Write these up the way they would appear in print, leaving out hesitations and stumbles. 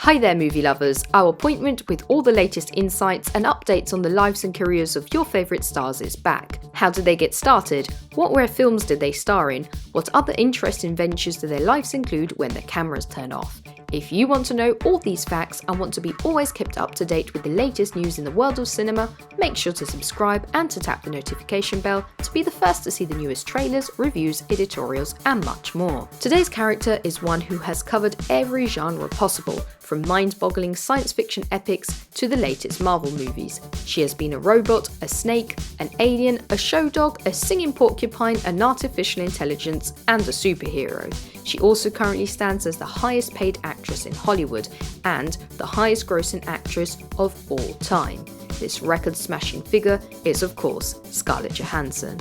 Hi there movie lovers, our appointment with all the latest insights and updates on the lives and careers of your favourite stars is back. How did they get started? What rare films did they star in? What other interesting ventures do their lives include when the cameras turn off? If you want to know all these facts and want to be always kept up to date with the latest news in the world of cinema, make sure to subscribe and to tap the notification bell to be the first to see the newest trailers, reviews, editorials and much more. Today's character is one who has covered every genre possible, from mind-boggling science fiction epics to the latest Marvel movies. She has been a robot, a snake, an alien, a show dog, a singing porcupine, an artificial intelligence, and a superhero. She also currently stands as the highest paid actress in Hollywood and the highest grossing actress of all time. This record-smashing figure is, of course, Scarlett Johansson.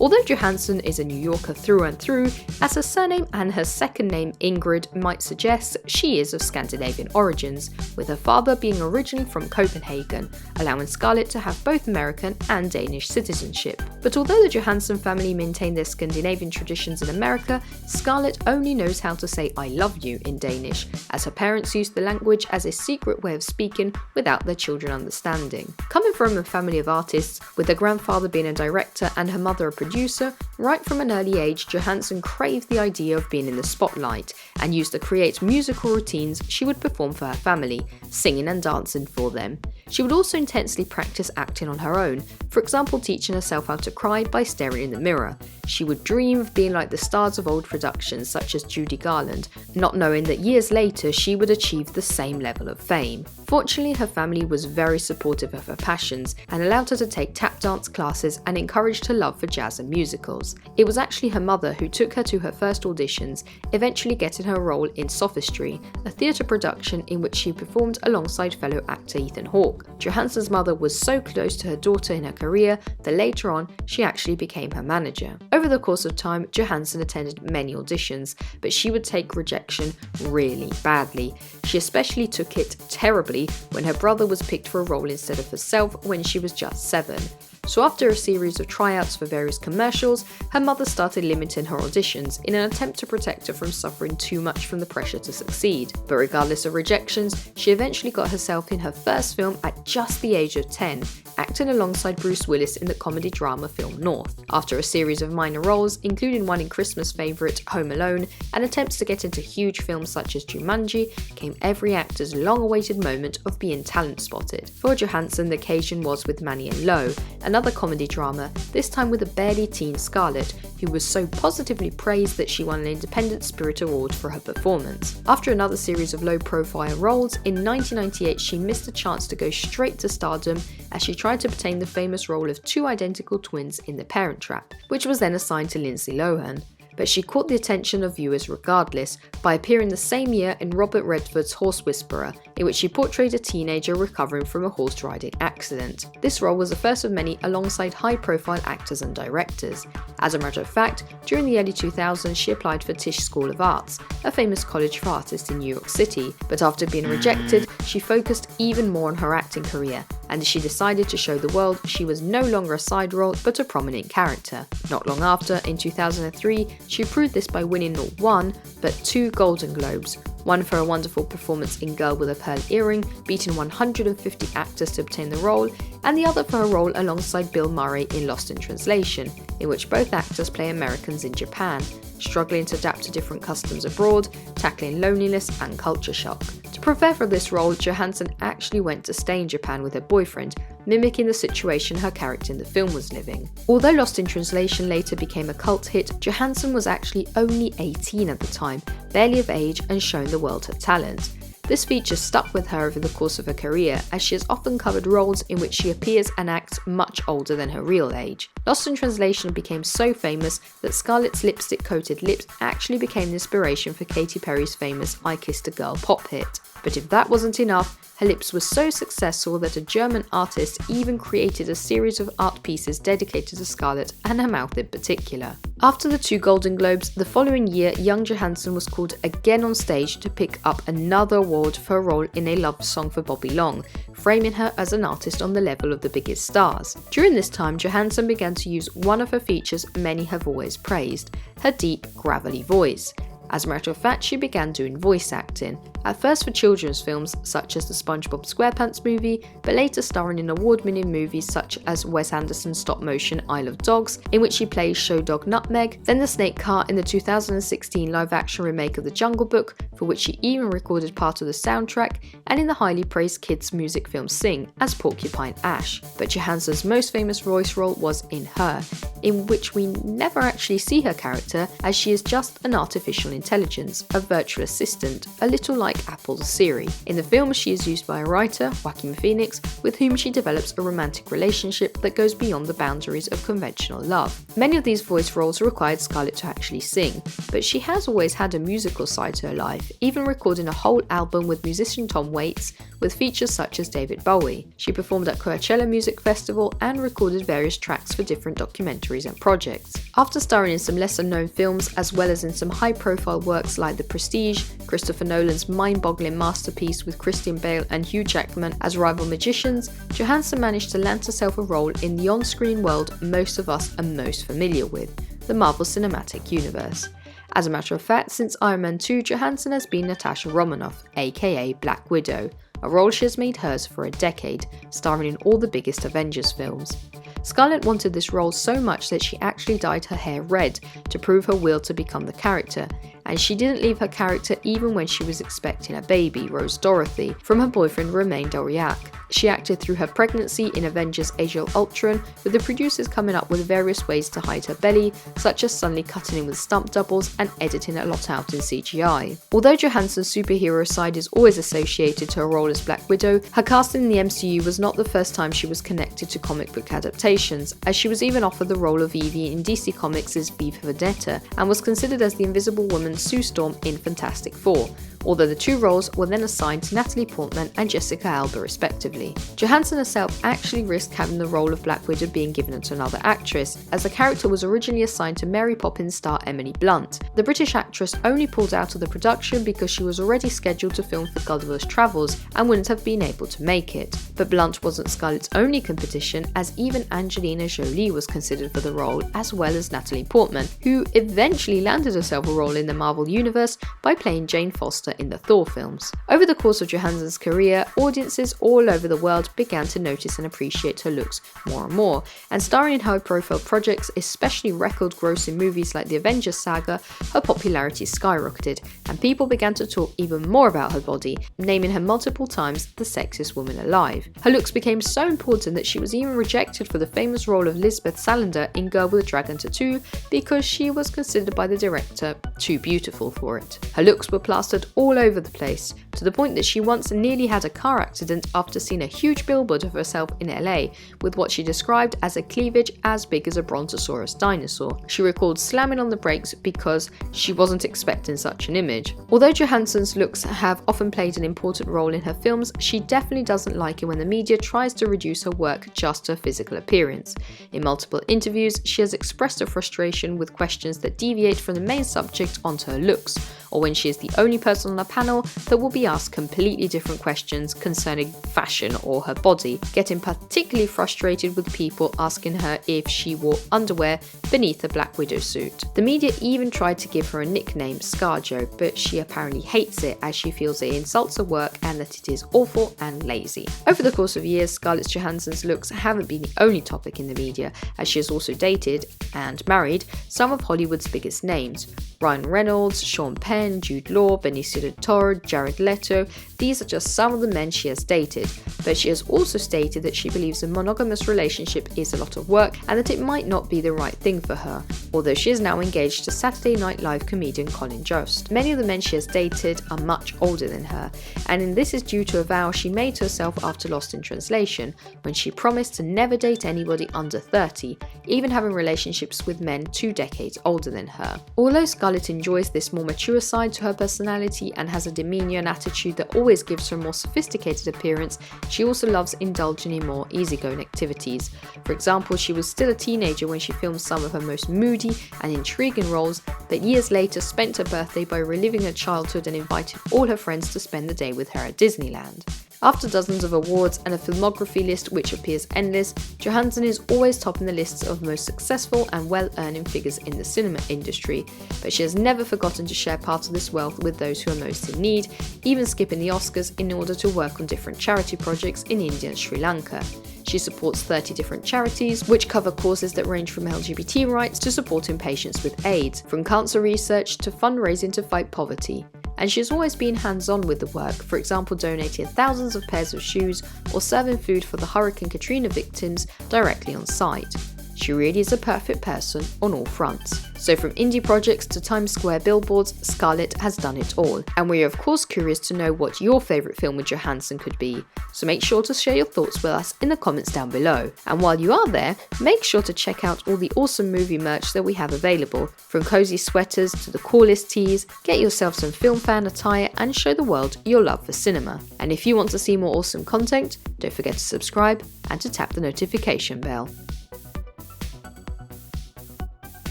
Although Johansson is a New Yorker through and through, as her surname and her second name Ingrid might suggest, she is of Scandinavian origins, with her father being originally from Copenhagen, allowing Scarlett to have both American and Danish citizenship. But although the Johansson family maintain their Scandinavian traditions in America, Scarlett only knows how to say I love you in Danish, as her parents used the language as a secret way of speaking without their children understanding. Coming from a family of artists, with her grandfather being a director and her mother a producer, right from an early age, Johansson craved the idea of being in the spotlight and used to create musical routines she would perform for her family, singing and dancing for them. She would also intensely practice acting on her own, for example teaching herself how to cry by staring in the mirror. She would dream of being like the stars of old productions such as Judy Garland, not knowing that years later she would achieve the same level of fame. Fortunately, her family was very supportive of her passions and allowed her to take tap dance classes and encouraged her love for jazz and musicals. It was actually her mother who took her to her first auditions, eventually getting her role in Sophistry, a theatre production in which she performed alongside fellow actor Ethan Hawke. Johansson's mother was so close to her daughter in her career that later on she actually became her manager. Over the course of time, Johansson attended many auditions, but she would take rejection really badly. She especially took it terribly when her brother was picked for a role instead of herself when she was just 7. So after a series of tryouts for various commercials, her mother started limiting her auditions in an attempt to protect her from suffering too much from the pressure to succeed. But regardless of rejections, she eventually got herself in her first film at just the age of 10, acting alongside Bruce Willis in the comedy drama film North. After a series of minor roles, including one in Christmas favourite Home Alone, and attempts to get into huge films such as Jumanji, came every actor's long-awaited moment of being talent spotted. For Johansson, the occasion was with Manny and Lo, another comedy drama, this time with a barely teen Scarlett, who was so positively praised that she won an Independent Spirit Award for her performance. After another series of low-profile roles, in 1998 she missed a chance to go straight to stardom as she tried to obtain the famous role of two identical twins in The Parent Trap, which was then assigned to Lindsay Lohan. But she caught the attention of viewers regardless by appearing the same year in Robert Redford's Horse Whisperer, in which she portrayed a teenager recovering from a horse riding accident. This role was the first of many alongside high-profile actors and directors. As a matter of fact, during the early 2000s she applied for Tisch School of Arts, a famous college for artists in New York City, but after being rejected, she focused even more on her acting career, and she decided to show the world she was no longer a side role but a prominent character. Not long after, in 2003, she proved this by winning not one, but 2 Golden Globes, one for a wonderful performance in Girl with a Pearl Earring, beating 150 actors to obtain the role, and the other for her role alongside Bill Murray in Lost in Translation, in which both actors play Americans in Japan, struggling to adapt to different customs abroad, tackling loneliness and culture shock. To prepare for this role, Johansson actually went to stay in Japan with her boyfriend, mimicking the situation her character in the film was living. Although Lost in Translation later became a cult hit, Johansson was actually only 18 at the time, barely of age and showing the world her talent. This feature stuck with her over the course of her career, as she has often covered roles in which she appears and acts much older than her real age. Lost in Translation became so famous that Scarlett's lipstick-coated lips actually became the inspiration for Katy Perry's famous I Kissed a Girl pop hit. But if that wasn't enough, her lips were so successful that a German artist even created a series of art pieces dedicated to Scarlett and her mouth in particular. After the 2 Golden Globes, the following year, young Johansson was called again on stage to pick up another award for her role in A Love Song for Bobby Long, framing her as an artist on the level of the biggest stars. During this time, Johansson began to use one of her features many have always praised, her deep, gravelly voice. As a matter of fact, she began doing voice acting, at first for children's films such as the SpongeBob SquarePants movie, but later starring in award-winning movies such as Wes Anderson's stop-motion Isle of Dogs, in which she plays Show Dog Nutmeg, then the Snake Car in the 2016 live-action remake of The Jungle Book, for which she even recorded part of the soundtrack, and in the highly praised kids' music film Sing as Porcupine Ash. But Johansson's most famous voice role was in Her, in which we never actually see her character, as she is just an artificial intelligence, a virtual assistant, a little like Apple's Siri. In the film, she is used by a writer, Joaquin Phoenix, with whom she develops a romantic relationship that goes beyond the boundaries of conventional love. Many of these voice roles required Scarlett to actually sing, but she has always had a musical side to her life, even recording a whole album with musician Tom Waits, with features such as David Bowie. She performed at Coachella Music Festival and recorded various tracks for different documentaries and projects. After starring in some lesser-known films, as well as in some high-profile works like The Prestige, Christopher Nolan's mind-boggling masterpiece with Christian Bale and Hugh Jackman as rival magicians, Johansson managed to land herself a role in the on-screen world most of us are most familiar with, the Marvel Cinematic Universe. As a matter of fact, since Iron Man 2, Johansson has been Natasha Romanoff, aka Black Widow, a role she has made hers for a decade, starring in all the biggest Avengers films. Scarlett wanted this role so much that she actually dyed her hair red to prove her will to become the character, and she didn't leave her character even when she was expecting a baby, Rose Dorothy, from her boyfriend Romain Doriac. She acted through her pregnancy in Avengers Age of Ultron, with the producers coming up with various ways to hide her belly, such as suddenly cutting in with stunt doubles and editing a lot out in CGI. Although Johansson's superhero side is always associated to her role as Black Widow, her casting in the MCU was not the first time she was connected to comic book adaptations, as she was even offered the role of Evie in DC Comics' V for Vendetta, and was considered as the Invisible Woman Sue Storm in Fantastic Four, although the two roles were then assigned to Natalie Portman and Jessica Alba respectively. Johansson herself actually risked having the role of Black Widow being given to another actress, as the character was originally assigned to Mary Poppins star Emily Blunt. The British actress only pulled out of the production because she was already scheduled to film for Gulliver's Travels and wouldn't have been able to make it. But Blunt wasn't Scarlett's only competition, as even Angelina Jolie was considered for the role, as well as Natalie Portman, who eventually landed herself a role in the Marvel Universe by playing Jane Foster in the Thor films. Over the course of Johansson's career, audiences all over the world began to notice and appreciate her looks more and more, and starring in high-profile projects, especially record-grossing movies like the Avengers saga, her popularity skyrocketed, and people began to talk even more about her body, naming her multiple times the sexiest woman alive. Her looks became so important that she was even rejected for the famous role of Lisbeth Salander in Girl with a Dragon Tattoo because she was considered by the director too beautiful for it. Her looks were plastered all over the place, to the point that she once nearly had a car accident after seeing a huge billboard of herself in LA with what she described as a cleavage as big as a brontosaurus dinosaur. She recalled slamming on the brakes because she wasn't expecting such an image. Although Johansson's looks have often played an important role in her films, she definitely doesn't like it when the media tries to reduce her work just to her physical appearance. In multiple interviews, she has expressed her frustration with questions that deviate from the main subject onto her looks, or when she is the only person on a panel that will be asked completely different questions concerning fashion or her body, getting particularly frustrated with people asking her if she wore underwear beneath a Black Widow suit. The media even tried to give her a nickname, ScarJo, but she apparently hates it as she feels it insults her work and that it is awful and lazy. Over the course of years, Scarlett Johansson's looks haven't been the only topic in the media, as she has also dated and married some of Hollywood's biggest names. Ryan Reynolds, Sean Penn, Jude Law, Benicio del Toro, Jared Leto, these are just some of the men she has dated, but she has also stated that she believes a monogamous relationship is a lot of work and that it might not be the right thing for her, although she is now engaged to Saturday Night Live comedian Colin Jost. Many of the men she has dated are much older than her, and this is due to a vow she made to herself after Lost in Translation, when she promised to never date anybody under 30, even having relationships with men 2 decades older than her. Although Scarlett enjoys this more mature side to her personality and has a demeanour and attitude that always gives her a more sophisticated appearance, she also loves indulging in more easygoing activities. For example, she was still a teenager when she filmed some of her most moody and intriguing roles, but years later spent her birthday by reliving her childhood and invited all her friends to spend the day with her at Disneyland. After dozens of awards and a filmography list which appears endless, Johansson is always topping the lists of most successful and well-earning figures in the cinema industry, but she has never forgotten to share part of this wealth with those who are most in need, even skipping the Oscars in order to work on different charity projects in India and Sri Lanka. She supports 30 different charities, which cover causes that range from LGBT rights to supporting patients with AIDS, from cancer research to fundraising to fight poverty. And she's always been hands-on with the work, for example donating thousands of pairs of shoes or serving food for the Hurricane Katrina victims directly on site. She really is a perfect person on all fronts. So from indie projects to Times Square billboards, Scarlett has done it all. And we're of course curious to know what your favourite film with Johansson could be, so make sure to share your thoughts with us in the comments down below. And while you are there, make sure to check out all the awesome movie merch that we have available, from cozy sweaters to the coolest tees. Get yourself some film fan attire and show the world your love for cinema. And if you want to see more awesome content, don't forget to subscribe and to tap the notification bell.